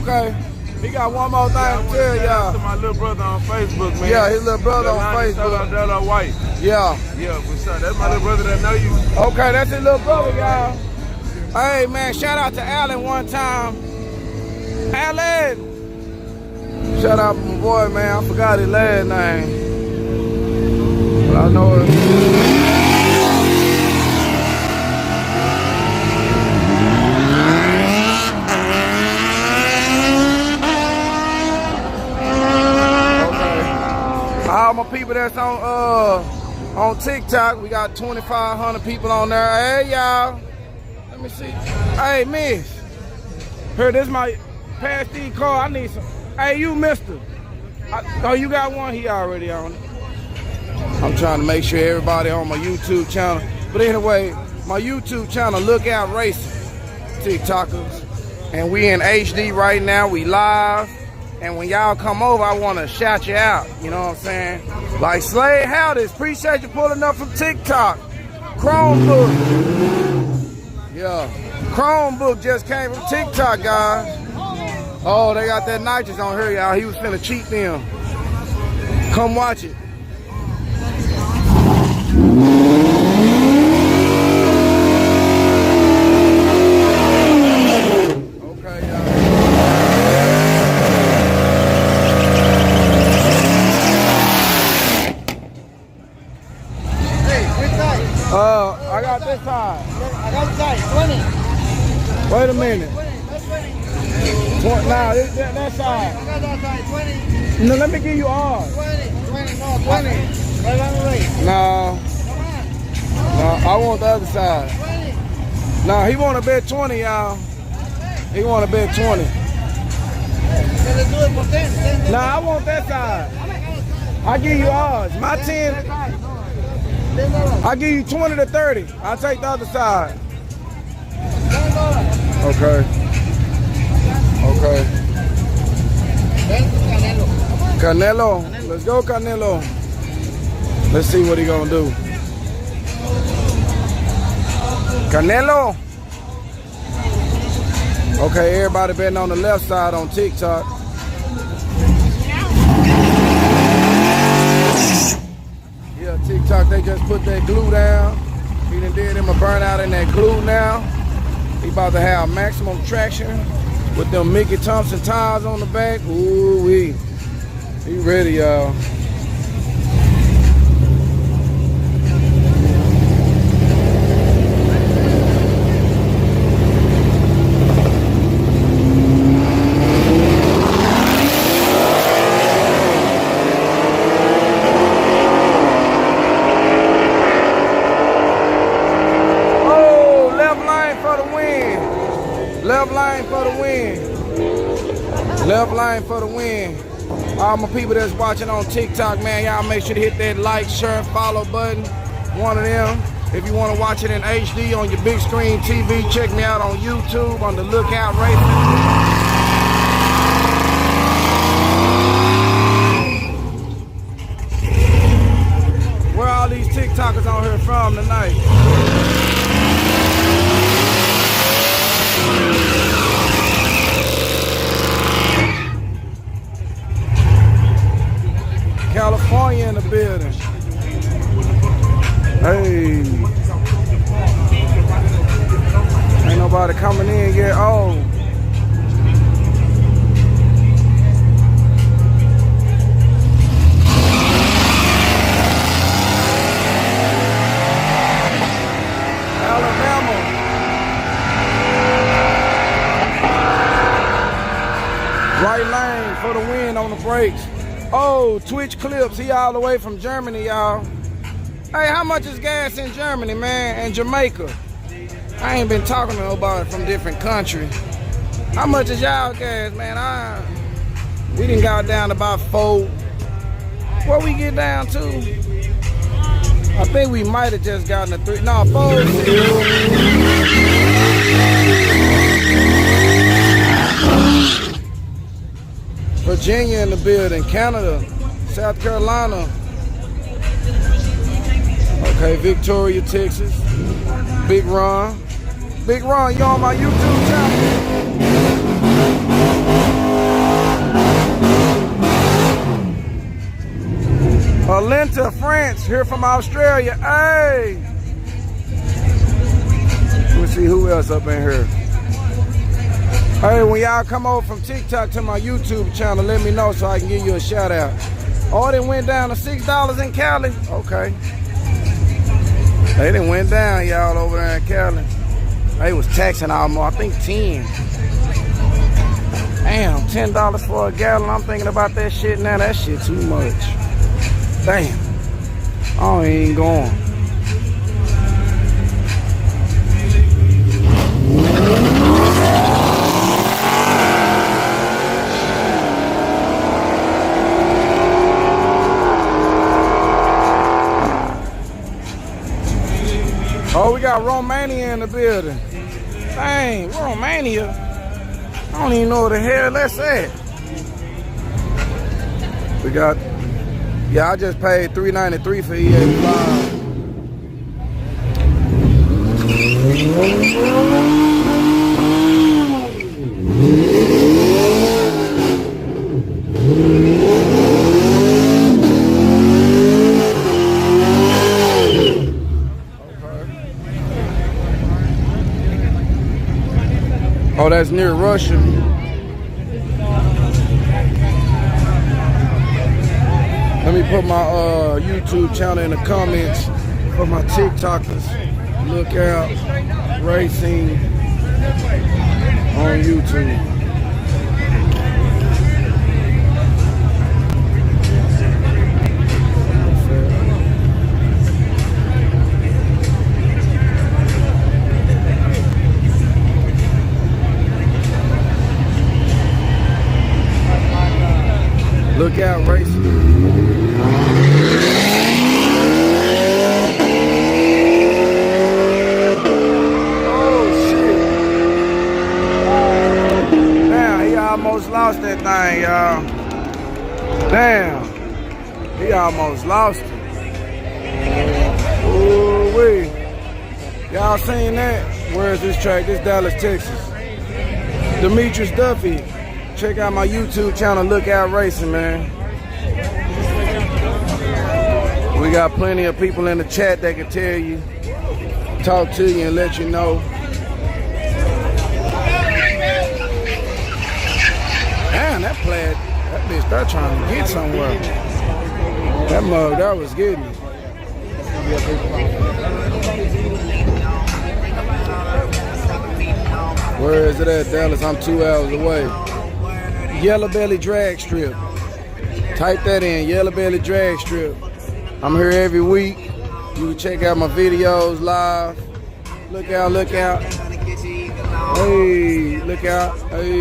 Okay. He got one more thing to tell y'all. To my little brother on Facebook, man. Yeah, his little brother on Facebook. That white. Yeah. Yeah, what's up? That's my little brother that know you. Okay, that's his little brother, y'all. Hey, man, shout out to Alan one time. Alan! Shout out to my boy, man. I forgot his last name. But I know it. All my people that's on TikTok, we got 2,500 people on there. Hey, y'all. Let me see. Hey, miss. Here, this my past D car. I need some. Hey, you, mister. Oh, you got one? He already on it. I'm trying to make sure everybody on my YouTube channel. But anyway, my YouTube channel, Look Out Racing, TikTokers. And we in HD right now. We live. And when y'all come over, I want to shout you out. You know what I'm saying? Like Slade Howdis, appreciate you pulling up from TikTok. Chromebook. Yeah. Chromebook just came from TikTok, guys. Oh, they got that nitrous on here, y'all. He was finna cheat them. Come watch it. I got this side. I got this side, 20. Wait a minute. 20, that's 20. 20. Nah, that side. I got that side, 20. No, let me give you ours. 20, no, 20. Right on the way. No. No, I want the other side. 20. No, he want to bet 20, y'all. He want to bet 20. Let's do it for 10. Nah, I want that side. I give you ours. My 10. I give you 20 to 30. I'll take the other side. Okay. Okay. Canelo. Let's go, Canelo. Let's see what he gonna do. Canelo. Okay, everybody betting on the left side on TikTok. Yeah, TikTok, they just put that glue down. He done did him a burnout in that glue now. He about to have maximum traction with them Mickey Thompson tires on the back. Ooh-wee. He ready, y'all. Left lane for the win. Left lane for the win. All my people that's watching on TikTok, man, y'all make sure to hit that like, share, follow button. One of them. If you want to watch it in HD on your big screen TV, check me out on YouTube on the Look Out Racing. Where all these TikTokers on here from tonight? California in the building. Hey. Ain't nobody coming in yet. Oh. Alabama. Right lane for the win on the brakes. Oh, Twitch Clips, he all the way from Germany, y'all. Hey, how much is gas in Germany, man, and Jamaica? I ain't been talking to nobody from different countries. How much is y'all gas, man? We done got down to about 4. Where we get down to? I think we might have just gotten a 3. No, 4. Virginia in the building, Canada, South Carolina. Okay, Victoria, Texas. Big Ron. Big Ron, you on my YouTube channel? to France, here from Australia. Hey. Let me see who else up in here. Hey, when y'all come over from TikTok to my YouTube channel, let me know so I can give you a shout out. Oh, it went down to $6 in Cali? Okay. They done went down, y'all, over there in Cali. They was taxing almost, I think 10. Damn, $10 for a gallon. I'm thinking about that shit now. That shit too much. Damn. I ain't going. Oh, we got Romania in the building. Dang, Romania. I don't even know where the hell that's at. We got, yeah, I just paid $3.93 for E85. Oh, that's near Russia. Let me put my YouTube channel in the comments for my TikTokers. Look out, racing on YouTube. Look out, racing. Oh, shit. Damn, he almost lost that thing, y'all. Damn. He almost lost it. Ooh-wee. Y'all seen that? Where is this track? This Dallas, Texas. Demetrius Duffy. Check out my YouTube channel, Look Out Racing, man. We got plenty of people in the chat that can tell you, talk to you and let you know. Damn, that plaid, that bitch, they're trying to get somewhere. That mug, that was getting it. Where is it at, Dallas? I'm 2 hours away. Yello Belly drag strip. Type that in, Yello Belly drag strip. I'm here every week. You can check out my videos live. Look out, look out. Hey, look out. Hey.